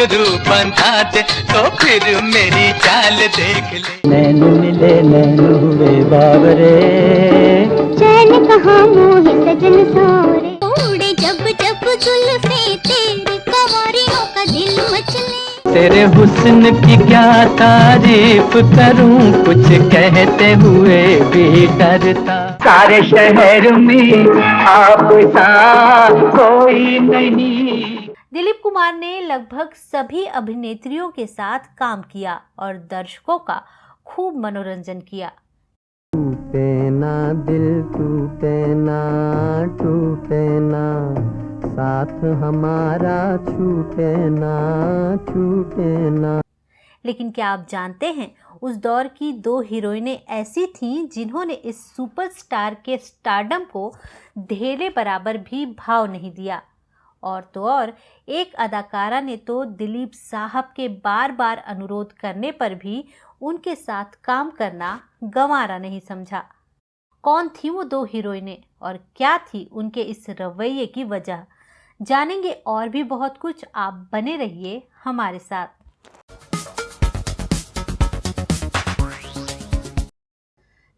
घुंघरू बंधा दे तो फिर मेरी चाल देख ले। नैन मिले नैन हुए बावरे, चैन कहाँ मोहे सजन सोरे, उड़े जब जब जुल्फे तेरी कवारियों का दिल मचले। तेरे हुस्न की क्या तारीफ करूं, कुछ कहते हुए भी डरता। सारे शहर में आप सा कोई नहीं। दिलीप कुमार ने लगभग सभी अभिनेत्रियों के साथ काम किया और दर्शकों का खूब मनोरंजन किया। टूटे ना दिल टूटे ना, साथ हमारा छूटे ना। लेकिन क्या आप जानते हैं, उस दौर की 2 हीरोइनें ऐसी थीं जिन्होंने इस सुपरस्टार के स्टारडम को धेले बराबर भी भाव नहीं दिया। और तो और एक अदाकारा ने तो दिलीप साहब के बार बार अनुरोध करने पर भी उनके साथ काम करना गंवारा नहीं समझा। कौन थी वो 2 हीरोइनें और क्या थी उनके इस रवैये की वजह, जानेंगे और भी बहुत कुछ। आप बने रहिए हमारे साथ।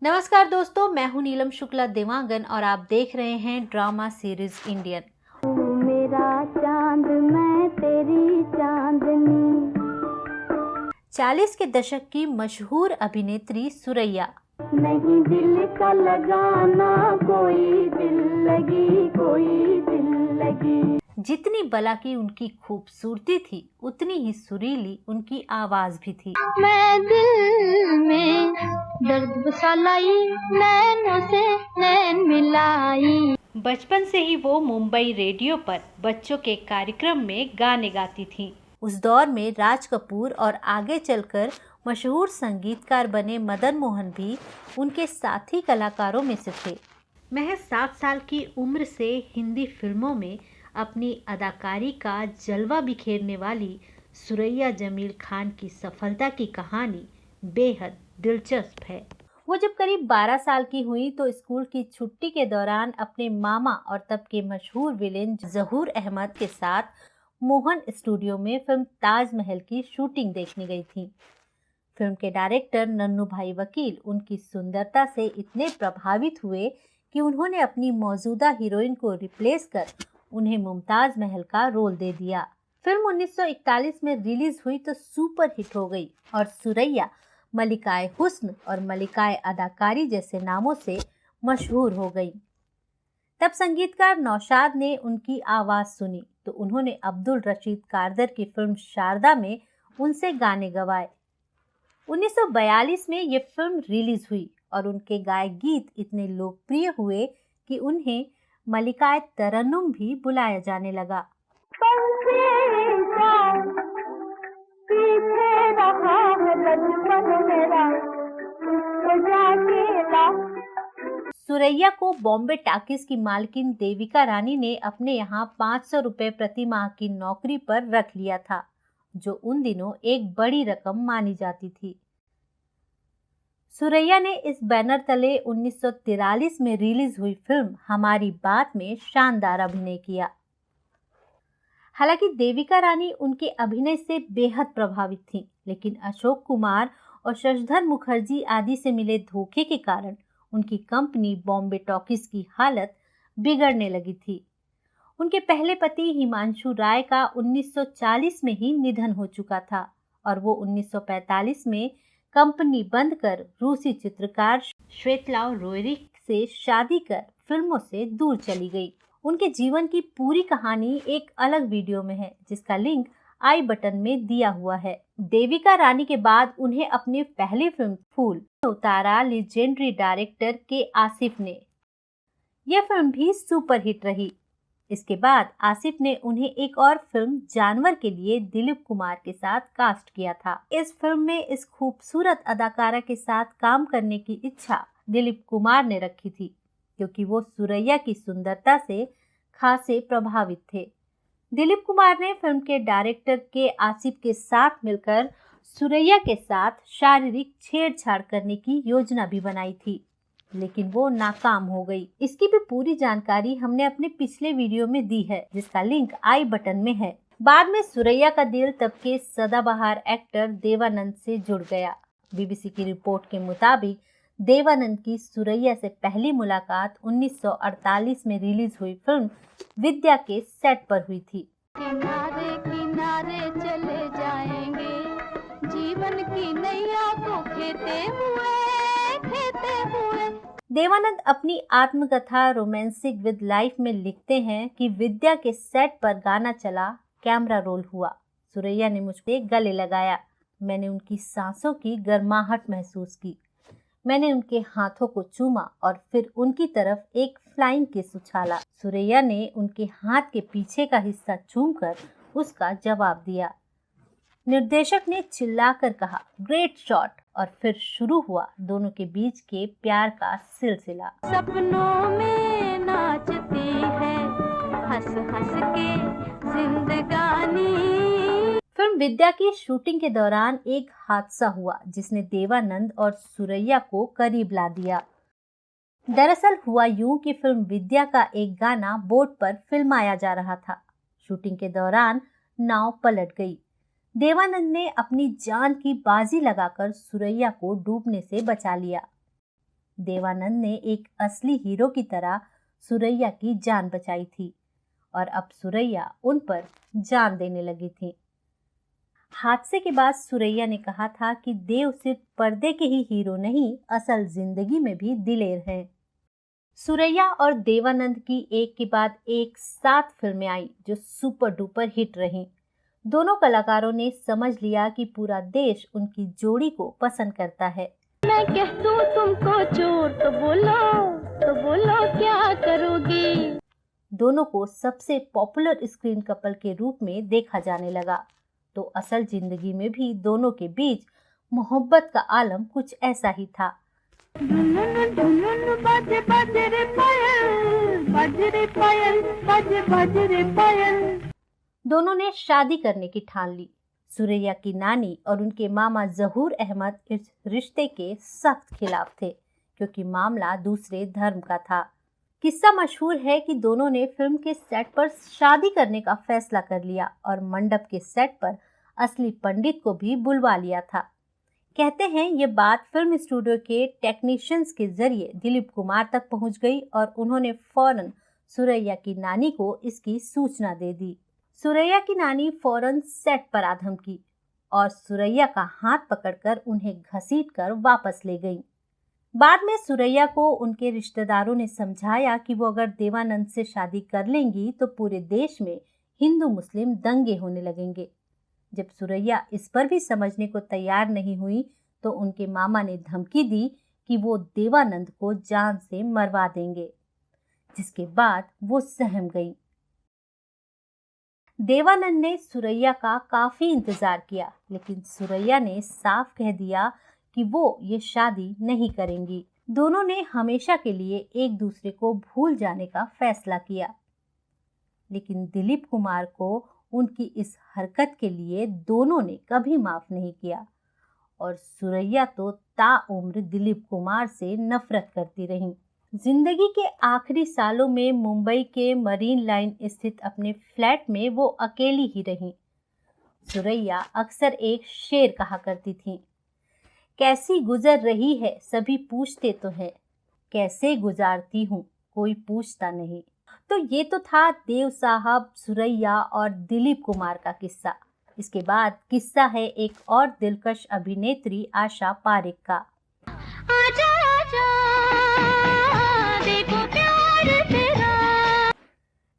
नमस्कार दोस्तों, मैं हूं नीलम शुक्ला देवांगन और आप देख रहे हैं ड्रामा सीरीज इंडियन। मेरा चांद मैं तेरी चांदनी। 40 के दशक की मशहूर अभिनेत्री सुरैया। नहीं दिल का लगाना, कोई दिल लगी। जितनी बला की उनकी खूबसूरती थी, उतनी ही सुरीली उनकी आवाज भी थी। मैं दिल में दर्द बसा लाई, नैनों से नैन मिलाई। बचपन से ही वो मुंबई रेडियो पर बच्चों के कार्यक्रम में गाने गाती थीं। उस दौर में राज कपूर और आगे चलकर मशहूर संगीतकार बने मदन मोहन भी उनके साथी कलाकारों में से थे। महज 7 साल की उम्र से हिंदी फिल्मों में अपनी अदाकारी का जलवा बिखेरने वाली सुरैया जमील खान की सफलता की कहानी बेहद दिलचस्प है। वो जब करीब 12 साल की हुई तो स्कूल की छुट्टी के दौरान अपने मामा और तब के मशहूर विलेन जहूर अहमद के साथ मोहन स्टूडियो में फिल्म ताजमहल की शूटिंग देखने गई थी। फिल्म के डायरेक्टर नन्नू भाई वकील उनकी सुंदरता से इतने प्रभावित हुए कि उन्होंने अपनी मौजूदा हीरोइन को रिप्लेस कर उन्हें मुमताज महल का रोल दे दिया। फिल्म 1941 में रिलीज हुई तो सुपर हिट हो गई और सुरैया मलिकाए हुस्न और मलिकाए अदाकारी जैसे नामों से मशहूर हो गई। तब संगीतकार नौशाद ने उनकी आवाज़ सुनी तो उन्होंने अब्दुल रशीद कारदर की फिल्म शारदा में उनसे गाने गवाए। 1942 में ये फिल्म रिलीज हुई और उनके गाए गीत इतने लोकप्रिय हुए कि उन्हें मलिकाए तरन्नुम भी बुलाया जाने लगा। सुरैया को बॉम्बे टाकीज की मालकिन देविका रानी ने अपने यहाँ 500 रुपए प्रति माह की नौकरी पर रख लिया था, जो उन दिनों एक बड़ी रकम मानी जाती थी। सुरैया ने इस बैनर तले 1943 में रिलीज हुई फिल्म हमारी बात में शानदार अभिनय किया। हालांकि देविका रानी उनके अभिनय से बेहद प्रभावित थीं, लेकिन अशोक कुमार और शशधर मुखर्जी आदि से मिले धोखे के कारण उनकी कंपनी बॉम्बे टॉकीज की हालत बिगड़ने लगी थी। उनके पहले पति हिमांशु राय का 1940 में ही निधन हो चुका था और वो 1945 में कंपनी बंद कर रूसी चित्रकार श्वेतलाव रोएरिक से शादी कर फिल्मों से दूर चली गई। उनके जीवन की पूरी कहानी एक अलग वीडियो में है, जिसका लिंक आई बटन में दिया हुआ है। देविका रानी के बाद उन्हें अपनी पहली फिल्म फूल उतारा लीजेंडरी डायरेक्टर के आसिफ ने। यह फिल्म भी सुपर हिट रही। इसके बाद आसिफ ने उन्हें एक और फिल्म जानवर के लिए दिलीप कुमार के साथ कास्ट किया था। इस फिल्म में इस खूबसूरत अदाकारा के साथ काम करने की इच्छा दिलीप कुमार ने रखी थी, क्योंकि वो सुरैया की सुंदरता से खासे प्रभावित थे। दिलीप कुमार ने फिल्म के डायरेक्टर के आसिफ के साथ मिलकर सुरैया के साथ शारीरिक छेड़छाड़ करने की योजना भी बनाई थी, लेकिन वो नाकाम हो गई। इसकी भी पूरी जानकारी हमने अपने पिछले वीडियो में दी है, जिसका लिंक आई बटन में है। बाद में सुरैया का दिल तब के सदाबहार एक्टर देवानंद से जुड़ गया। बीबीसी की रिपोर्ट के मुताबिक देवानंद की सुरैया से पहली मुलाकात 1948 में रिलीज हुई फिल्म विद्या के सेट पर हुई थी। किनारे किनारे चले जाएंगे, जीवन की नैया को खेते हुए। देवानंद अपनी आत्मकथा रोमांसिक विद लाइफ में लिखते हैं कि विद्या के सेट पर गाना चला, कैमरा रोल हुआ, सुरैया ने मुझ पे गले लगाया, मैंने उनकी सांसों की गर्माहट महसूस की, मैंने उनके हाथों को चूमा और फिर उनकी तरफ एक फ्लाइंग किस उछाला। सुरैया ने उनके हाथ के पीछे का हिस्सा चूमकर उसका जवाब दिया। निर्देशक ने चिल्लाकर कहा, ग्रेट शॉट, और फिर शुरू हुआ दोनों के बीच के प्यार का सिलसिला। सपनों में नाचती है हंस हंस के जिंदगानी। फिल्म विद्या की शूटिंग के दौरान एक हादसा हुआ जिसने देवानंद और सुरैया को करीब ला दिया। दरअसल हुआ यूं कि फिल्म विद्या का एक गाना बोट पर फिल्माया जा रहा था। शूटिंग के दौरान नाव पलट गई। देवानंद ने अपनी जान की बाजी लगाकर सुरैया को डूबने से बचा लिया। देवानंद ने एक असली हीरो की तरह सुरैया की जान बचाई थी और अब सुरैया उन पर जान देने लगी थी। हादसे के बाद सुरैया ने कहा था कि देव सिर्फ पर्दे के ही हीरो नहीं, असल जिंदगी में भी दिलेर हैं। सुरैया और देवानंद की एक के बाद एक 7 फिल्में आई जो सुपर डुपर हिट रहीं। दोनों कलाकारों ने समझ लिया कि पूरा देश उनकी जोड़ी को पसंद करता है। मैं कह दूं तुमको चोर तो बोलो क्या करोगी। दोनों को सबसे पॉपुलर स्क्रीन कपल के रूप में देखा जाने लगा। तो असल जिंदगी में भी दोनों के बीच मोहब्बत का आलम कुछ ऐसा ही था। बाजे बाजे रे पायल, बाजे रे पायल, बाजे बाजे रे पायल। दोनों ने शादी करने की ठान ली। सुरैया की नानी और उनके मामा जहूर अहमद इस रिश्ते के सख्त खिलाफ थे क्योंकि मामला दूसरे धर्म का था। किस्सा मशहूर है कि दोनों ने फिल्म के सेट पर शादी करने का फैसला कर लिया और मंडप के सेट पर असली पंडित को भी बुलवा लिया था। कहते हैं ये बात फिल्म स्टूडियो के टेक्नीशियंस के जरिए दिलीप कुमार तक पहुंच गई और उन्होंने फौरन सुरैया की नानी को इसकी सूचना दे दी। सुरैया की नानी फौरन सेट पर आ धमकी और सुरैया का हाथ पकड़कर उन्हें घसीटकर वापस ले गई। बाद में सुरैया को उनके रिश्तेदारों ने समझाया कि वो अगर देवानंद से शादी कर लेंगी तो पूरे देश में हिंदू मुस्लिम दंगे होने लगेंगे। जब सुरैया इस पर भी समझने को तैयार नहीं हुई तो उनके मामा ने धमकी दी कि वो देवानंद को जान से मरवा देंगे, जिसके बाद वो सहम गई। देवानंद ने सुरैया का काफी इंतजार किया, लेकिन सुरैया ने साफ कह दिया कि वो ये शादी नहीं करेंगी। दोनों ने हमेशा के लिए एक दूसरे को भूल जाने का फैसला किया, लेकिन दिलीप कुमार को उनकी इस हरकत के लिए दोनों ने कभी माफ नहीं किया और सुरैया तो ताउम्र दिलीप कुमार से नफरत करती रही। जिंदगी के आखिरी सालों में मुंबई के मरीन लाइन स्थित अपने फ्लैट में वो अकेली ही रही। सुरैया अक्सर एक शेर कहा करती थी, कैसी गुजर रही है सभी पूछते तो हैं, कैसे गुजारती हूँ कोई पूछता नहीं। तो ये तो था देव साहब, सुरैया और दिलीप कुमार का किस्सा। इसके बाद किस्सा है एक और दिलकश अभिनेत्री आशा पारेख का। आजा आजा देखो प्यार तेरा।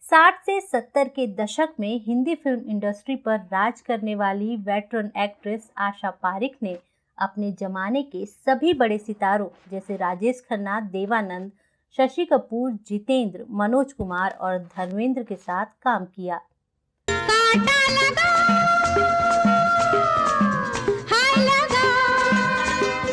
60 से 70 के दशक में हिंदी फिल्म इंडस्ट्री पर राज करने वाली वेटरन एक्ट्रेस आशा पारेख ने अपने जमाने के सभी बड़े सितारों जैसे राजेश खन्ना, देवानंद, शशि कपूर, जितेंद्र, मनोज कुमार और धर्मेंद्र के साथ काम किया।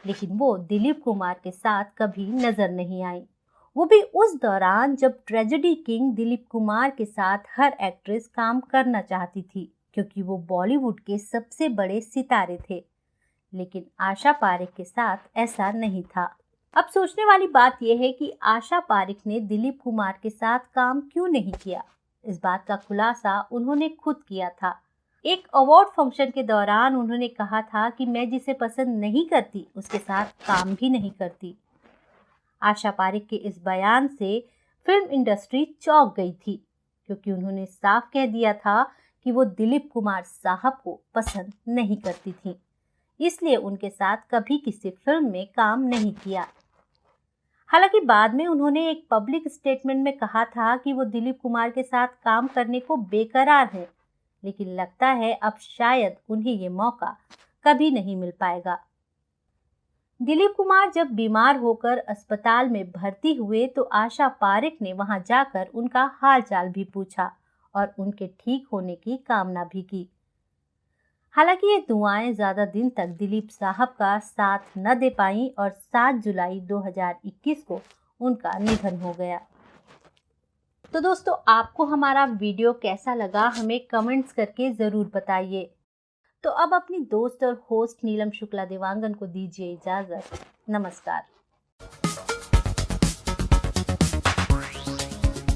लेकिन वो दिलीप कुमार के साथ कभी नजर नहीं आई, वो भी उस दौरान जब ट्रेजेडी किंग दिलीप कुमार के साथ हर एक्ट्रेस काम करना चाहती थी क्योंकि वो बॉलीवुड के सबसे बड़े सितारे थे। लेकिन आशा पारेख के साथ ऐसा नहीं था। अब सोचने वाली बात यह है कि आशा पारेख ने दिलीप कुमार के साथ काम क्यों नहीं किया। इस बात का खुलासा उन्होंने खुद किया था। एक अवार्ड फंक्शन के दौरान उन्होंने कहा था कि मैं जिसे पसंद नहीं करती उसके साथ काम भी नहीं करती। आशा पारेख के इस बयान से फिल्म इंडस्ट्री चौंक गई थी, क्योंकि उन्होंने साफ कह दिया था कि वो दिलीप कुमार साहब को पसंद नहीं करती थी, इसलिए उनके साथ कभी किसी फिल्म में काम नहीं किया। हालांकि बाद में उन्होंने एक पब्लिक स्टेटमेंट में कहा था कि वो दिलीप कुमार के साथ काम करने को बेकरार हैं, लेकिन लगता है अब शायद उन्हें ये मौका कभी नहीं मिल पाएगा। दिलीप कुमार जब बीमार होकर अस्पताल में भर्ती हुए तो आशा पारेख ने वहां जाकर उनका हालचाल भी पूछा और उनके ठीक होने की कामना भी की। हालांकि ये दुआएं ज्यादा दिन तक दिलीप साहब का साथ न दे पाईं और 7 जुलाई 2021 को उनका निधन हो गया। तो दोस्तों, आपको हमारा वीडियो कैसा लगा हमें कमेंट्स करके ज़रूर बताइए। तो अब अपनी दोस्त और होस्ट नीलम शुक्ला देवांगन को दीजिए इजाज़त। नमस्कार।